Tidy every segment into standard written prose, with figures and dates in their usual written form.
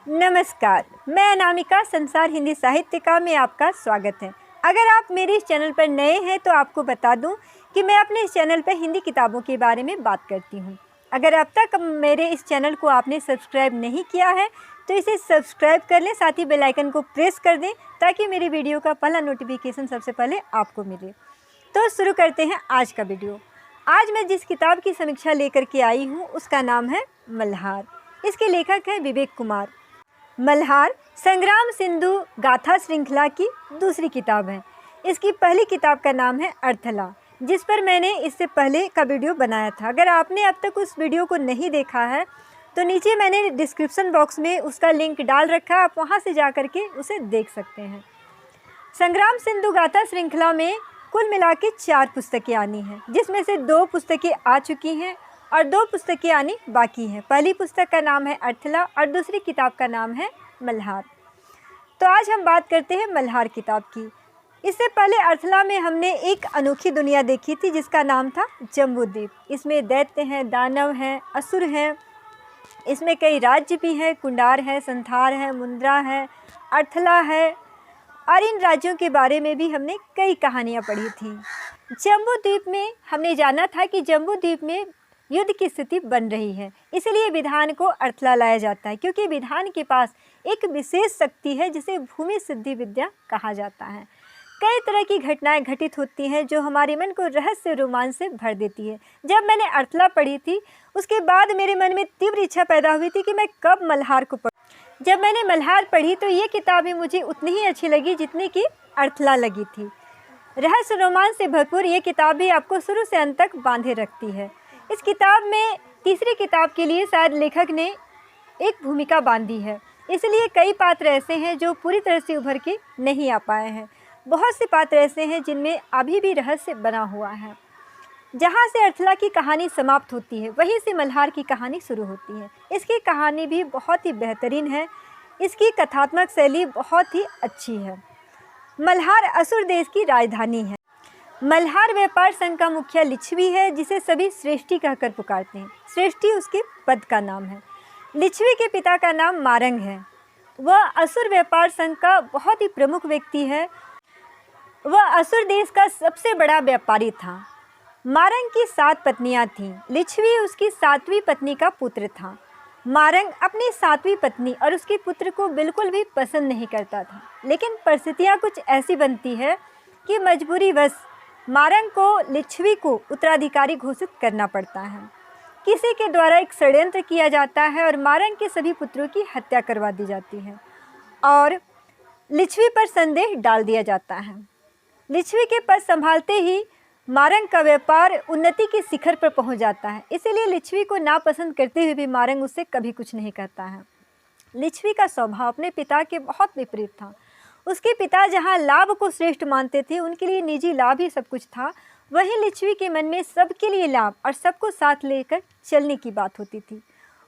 नमस्कार, मैं अनामिका संसार हिंदी साहित्यिका में आपका स्वागत है। अगर आप मेरे इस चैनल पर नए हैं तो आपको बता दूं कि मैं अपने इस चैनल पर हिंदी किताबों के बारे में बात करती हूं। अगर अब तक मेरे इस चैनल को आपने सब्सक्राइब नहीं किया है तो इसे सब्सक्राइब कर लें, साथ ही बेल आइकन को प्रेस कर दें ताकि मेरी वीडियो का पहला नोटिफिकेशन सबसे पहले आपको मिले। तो शुरू करते हैं आज का वीडियो। आज मैं जिस किताब की समीक्षा लेकर के आई हूँ उसका नाम है मल्हार। इसके लेखक हैं विवेक कुमार। मल्हार संग्राम सिंधु गाथा श्रृंखला की दूसरी किताब है। इसकी पहली किताब का नाम है अर्थला, जिस पर मैंने इससे पहले का वीडियो बनाया था। अगर आपने अब तक उस वीडियो को नहीं देखा है तो नीचे मैंने डिस्क्रिप्शन बॉक्स में उसका लिंक डाल रखा है, आप वहां से जा कर के उसे देख सकते हैं। संग्राम सिंधु गाथा श्रृंखला में कुल मिला के 4 पुस्तकें आनी हैं, जिसमें से 2 पुस्तकें आ चुकी हैं और 2 पुस्तकें आनी बाकी हैं। पहली पुस्तक का नाम है अर्थला और दूसरी किताब का नाम है मल्हार। तो आज हम बात करते हैं मल्हार किताब की। इससे पहले अर्थला में हमने एक अनोखी दुनिया देखी थी जिसका नाम था जम्बूद्वीप। इसमें दैत्य हैं, दानव हैं, असुर हैं, इसमें कई राज्य भी हैं, कुंडार है, संथार है, मुंद्रा है, अर्थला है, और इन राज्यों के बारे में भी हमने कई कहानियाँ पढ़ी थी। जम्बूद्वीप में हमने जाना था कि जम्बूद्वीप में युद्ध की स्थिति बन रही है, इसलिए विधान को अर्थला लाया जाता है, क्योंकि विधान के पास एक विशेष शक्ति है जिसे भूमि सिद्धि विद्या कहा जाता है। कई तरह की घटनाएं घटित होती हैं जो हमारे मन को रहस्य रोमांच से भर देती है। जब मैंने अर्थला पढ़ी थी उसके बाद मेरे मन में तीव्र इच्छा पैदा हुई थी कि मैं कब मल्हार को पढ़ूं। जब मैंने मल्हार पढ़ी तो ये किताब भी मुझे उतनी ही अच्छी लगी जितनी कि अर्थला लगी थी। रहस्य रोमांच से भरपूर ये किताब भी आपको शुरू से अंत तक बांधे रखती है। इस किताब में तीसरी किताब के लिए शायद लेखक ने एक भूमिका बांधी है, इसलिए कई पात्र ऐसे हैं जो पूरी तरह से उभर के नहीं आ पाए हैं। बहुत से पात्र ऐसे हैं जिनमें अभी भी रहस्य बना हुआ है। जहाँ से अर्थला की कहानी समाप्त होती है वहीं से मल्हार की कहानी शुरू होती है। इसकी कहानी भी बहुत ही बेहतरीन है, इसकी कथात्मक शैली बहुत ही अच्छी है। मल्हार असुर देश की राजधानी है। मल्हार व्यापार संघ का मुखिया लिच्छवी है, जिसे सभी श्रेष्ठी कहकर पुकारते हैं। श्रेष्ठी उसके पद का नाम है। लिच्छवी के पिता का नाम मारंग है। वह असुर व्यापार संघ का बहुत ही प्रमुख व्यक्ति है। वह असुर देश का सबसे बड़ा व्यापारी था। मारंग की 7 पत्नियां थीं। लिच्छवी उसकी 7वीं पत्नी का पुत्र था। मारंग अपनी 7वीं पत्नी और उसके पुत्र को बिल्कुल भी पसंद नहीं करता था, लेकिन परिस्थितियां कुछ ऐसी बनती है कि मजबूरीवश मारंग को लिच्छवी को उत्तराधिकारी घोषित करना पड़ता है। किसी के द्वारा एक षड्यंत्र किया जाता है और मारंग के सभी पुत्रों की हत्या करवा दी जाती है और लिच्छवी पर संदेह डाल दिया जाता है। लिच्छवी के पद संभालते ही मारंग का व्यापार उन्नति के शिखर पर पहुंच जाता है, इसीलिए लिच्छवी को नापसंद करते हुए भी मारंग उससे कभी कुछ नहीं कहता है। लिच्छवी का स्वभाव अपने पिता के बहुत विपरीत था। उसके पिता जहां लाभ को श्रेष्ठ मानते थे, उनके लिए निजी लाभ ही सब कुछ था, वहीं लिच्छवी के मन में सबके लिए लाभ और सबको साथ लेकर चलने की बात होती थी।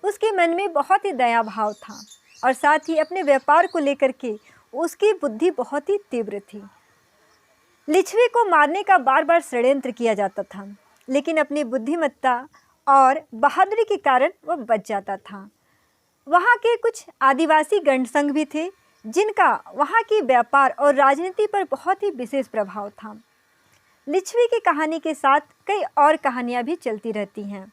उसके मन में बहुत ही दया भाव था और साथ ही अपने व्यापार को लेकर के उसकी बुद्धि बहुत ही तीव्र थी। लिच्छवी को मारने का बार बार षड्यंत्र किया जाता था, लेकिन अपनी बुद्धिमत्ता और बहादुरी के कारण वह बच जाता था। वहाँ के कुछ आदिवासी गणसंघ भी थे जिनका वहाँ की व्यापार और राजनीति पर बहुत ही विशेष प्रभाव था। लिच्छवी की कहानी के साथ कई और कहानियाँ भी चलती रहती हैं,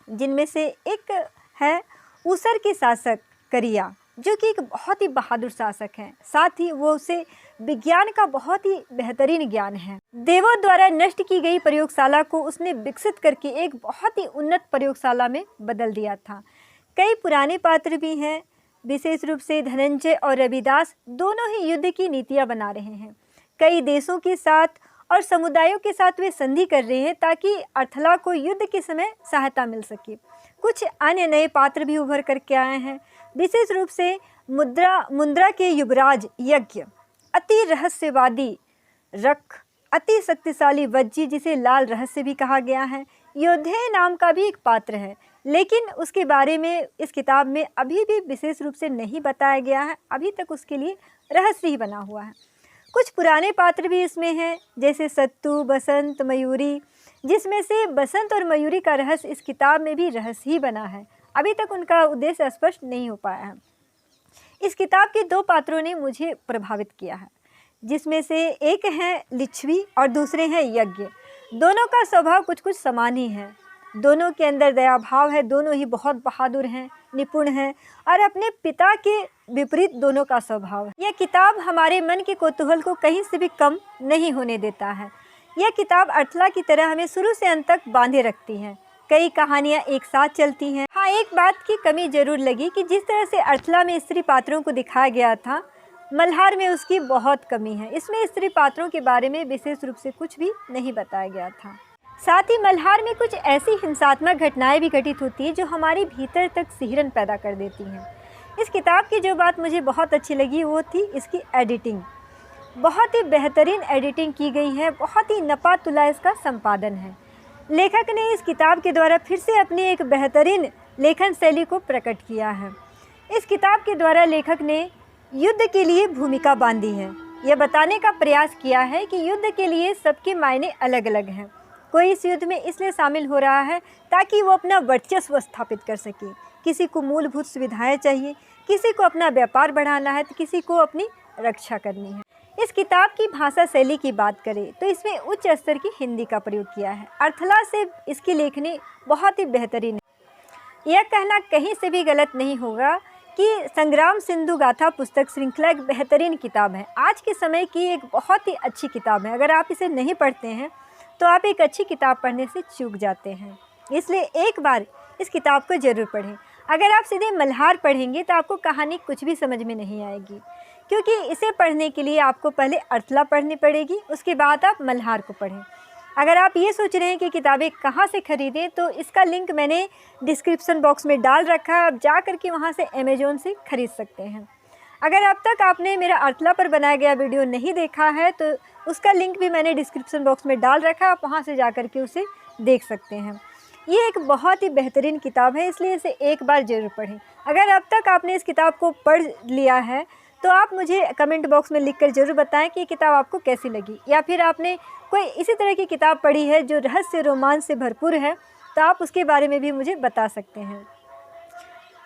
जिनमें से एक है ऊसर के शासक करिया, जो कि एक बहुत ही बहादुर शासक है। साथ ही वो उसे विज्ञान का बहुत ही बेहतरीन ज्ञान है। देवों द्वारा नष्ट की गई प्रयोगशाला को उसने विकसित करके एक बहुत ही उन्नत प्रयोगशाला में बदल दिया था। कई पुराने पात्र भी हैं, विशेष रूप से धनंजय और रविदास दोनों ही युद्ध की नीतियां बना रहे हैं। कई देशों के साथ और समुदायों के साथ वे संधि कर रहे हैं ताकि अर्थला को युद्ध के समय सहायता मिल सके। कुछ अन्य नए पात्र भी उभर करके आए हैं, विशेष रूप से मुंद्रा के युवराज यज्ञ, अति रहस्यवादी रख, अति शक्तिशाली वज्जी जिसे लाल रहस्य भी कहा गया है, योद्धे नाम का भी एक पात्र है, लेकिन उसके बारे में इस किताब में अभी भी विशेष रूप से नहीं बताया गया है। अभी तक उसके लिए रहस्य ही बना हुआ है। कुछ पुराने पात्र भी इसमें हैं, जैसे सत्तू, बसंत, मयूरी, जिसमें से बसंत और मयूरी का रहस्य इस किताब में भी रहस्य ही बना है। अभी तक उनका उद्देश्य स्पष्ट नहीं हो पाया है। इस किताब के दो पात्रों ने मुझे प्रभावित किया है, जिसमें से एक है लिच्छवी और दूसरे हैं यज्ञ। दोनों का स्वभाव कुछ कुछ समान ही है। दोनों के अंदर दया भाव है, दोनों ही बहुत बहादुर हैं, निपुण हैं और अपने पिता के विपरीत दोनों का स्वभाव है। यह किताब हमारे मन के कौतूहल को कहीं से भी कम नहीं होने देता है। यह किताब अर्थला की तरह हमें शुरू से अंत तक बांधे रखती है। कई कहानियाँ एक साथ चलती हैं। हाँ, एक बात की कमी जरूर लगी कि जिस तरह से अर्थला में स्त्री पात्रों को दिखाया गया था, मल्हार में उसकी बहुत कमी है। इसमें स्त्री पात्रों के बारे में विशेष रूप से कुछ भी नहीं बताया गया था। साथ ही मल्हार में कुछ ऐसी हिंसात्मक घटनाएं भी घटित होती हैं जो हमारे भीतर तक सिहरन पैदा कर देती हैं। इस किताब की जो बात मुझे बहुत अच्छी लगी वो थी इसकी एडिटिंग। बहुत ही बेहतरीन एडिटिंग की गई है, बहुत ही नपा तुला इसका संपादन है। लेखक ने इस किताब के द्वारा फिर से अपनी एक बेहतरीन लेखन शैली को प्रकट किया है। इस किताब के द्वारा लेखक ने युद्ध के लिए भूमिका बांधी है। यह बताने का प्रयास किया है कि युद्ध के लिए सबके मायने अलग अलग हैं। कोई इस युद्ध में इसलिए शामिल हो रहा है ताकि वो अपना वर्चस्व स्थापित कर सके। किसी को मूलभूत सुविधाएं चाहिए, किसी को अपना व्यापार बढ़ाना है, तो किसी को अपनी रक्षा करनी है। इस किताब की भाषा शैली की बात करें तो इसमें उच्च स्तर की हिंदी का प्रयोग किया है। अर्थला से इसकी लेखनी बहुत ही बेहतरीन है। यह कहना कहीं से भी गलत नहीं होगा कि संग्राम सिंधु गाथा पुस्तक श्रृंखला एक बेहतरीन किताब है। आज के समय की एक बहुत ही अच्छी किताब है। अगर आप इसे नहीं पढ़ते हैं तो आप एक अच्छी किताब पढ़ने से चूक जाते हैं। इसलिए एक बार इस किताब को ज़रूर पढ़ें। अगर आप सीधे मल्हार पढ़ेंगे तो आपको कहानी कुछ भी समझ में नहीं आएगी, क्योंकि इसे पढ़ने के लिए आपको पहले अर्थला पढ़नी पड़ेगी, उसके बाद आप मल्हार को पढ़ें। अगर आप ये सोच रहे हैं कि किताबें कहाँ से खरीदें तो इसका लिंक मैंने डिस्क्रिप्शन बॉक्स में डाल रखा है। आप जा कर के वहाँ से अमेज़ॉन से खरीद सकते हैं। अगर अब तक आपने मेरा अर्थला पर बनाया गया वीडियो नहीं देखा है तो उसका लिंक भी मैंने डिस्क्रिप्शन बॉक्स में डाल रखा है, आप वहाँ से जा कर के उसे देख सकते हैं। ये एक बहुत ही बेहतरीन किताब है, इसलिए इसे एक बार ज़रूर पढ़ें। अगर अब तक आपने इस किताब को पढ़ लिया है तो आप मुझे कमेंट बॉक्स में लिखकर ज़रूर बताएं कि ये किताब आपको कैसी लगी, या फिर आपने कोई इसी तरह की किताब पढ़ी है जो रहस्य रोमांच से भरपूर है तो आप उसके बारे में भी मुझे बता सकते हैं।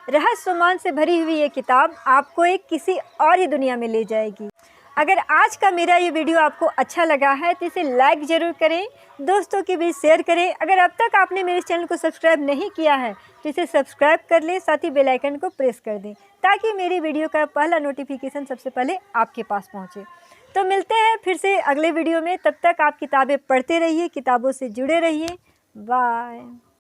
रहस्य रोमांच से भरी हुई ये किताब आपको एक किसी और ही दुनिया में ले जाएगी। अगर आज का मेरा ये वीडियो आपको अच्छा लगा है तो इसे लाइक ज़रूर करें, दोस्तों के बीच शेयर करें। अगर अब तक आपने मेरे चैनल को सब्सक्राइब नहीं किया है तो इसे सब्सक्राइब कर लें, साथ ही बेल आइकन को प्रेस कर दें ताकि मेरी वीडियो का पहला नोटिफिकेशन सबसे पहले आपके पास पहुंचे। तो मिलते हैं फिर से अगले वीडियो में। तब तक आप किताबें पढ़ते रहिए, किताबों से जुड़े रहिए। बाय।